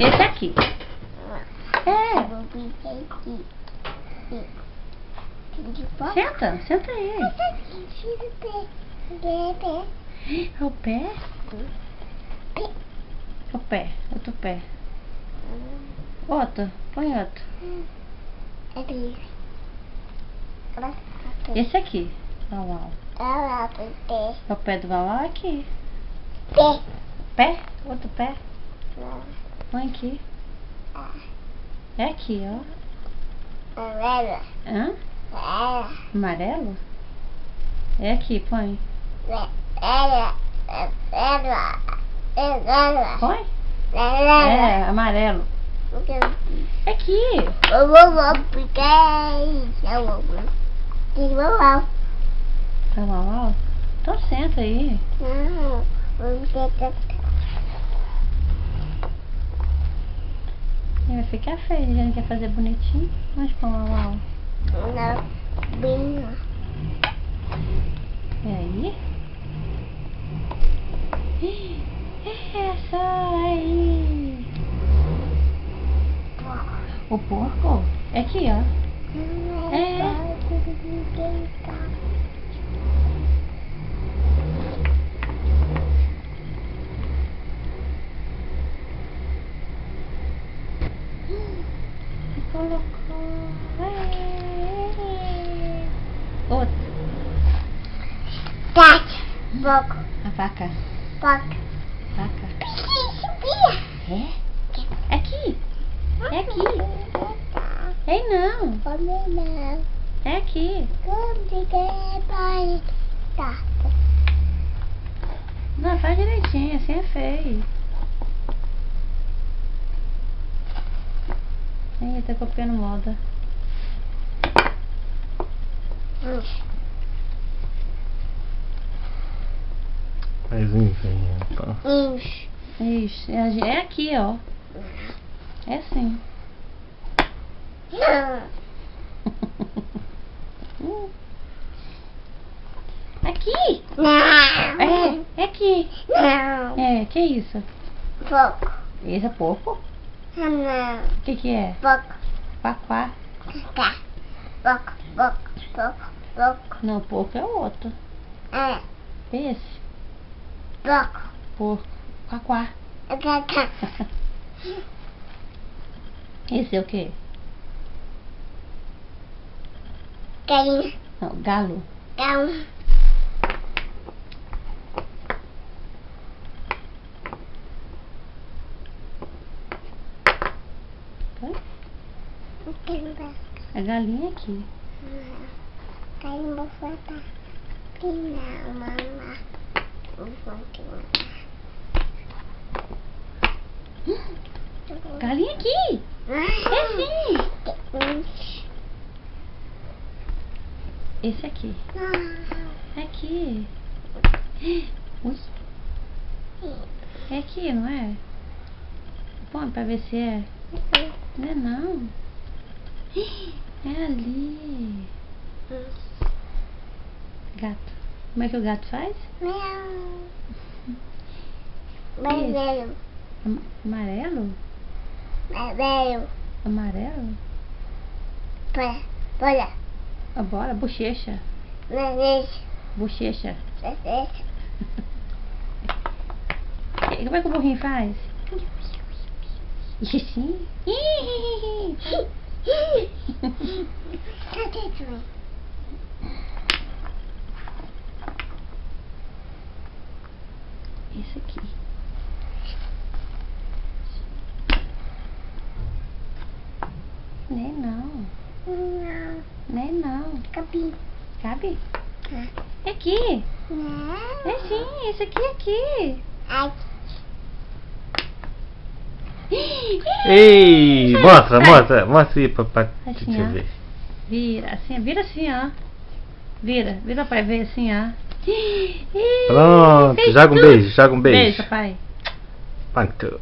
Esse aqui. É. Vou pintar aqui. Senta, senta aí. Tira o pé. Pé. É o pé? O pé, outro pé. Outro, põe outro. É dele. Esse aqui, Uau. É o pé do Uau aqui. Pé? Outro pé? Põe aqui. É aqui, ó. Hã? Amarelo? É aqui, põe. Põe? É, amarelo. É aqui. É o Uau? Então senta aí. Vai ficar feio, já não quer fazer bonitinho. Vamos pôr o Uau. E aí? É só aí. O porco? É aqui, ó. Colocou. Outro. A vaca. Vaca. É? É aqui. É aqui. É não. É aqui. Não, faz direitinho, assim é feio. Ih, tá copiando moda. Mais um então. Isso, é aqui, ó. É assim. Aqui! É aqui. É, que isso? Esse é porco? O que é? Quaquá. Não, porco é o outro. Esse? Porco. Quaquá. Esse é o quê? Não, galo. A galinha aqui. Galinha aqui. É sim. Esse aqui. É aqui. Ui. É aqui, não é? Põe pra ver se é. Não é não. É ali. Gato. Como é que o gato faz? Amarelo? Amarelo? Bora, bochecha. Bochecha. Como é que o burrinho faz? Sim. Esse aqui. Nem não. Nem não. Cabe? É aqui. É sim, esse aqui é aqui. Ei, mostra aí pra Assim, gente ver. Vira assim, ó. Vira pra ver assim, ó. Pronto, joga um beijo. Beijo, papai. Pronto.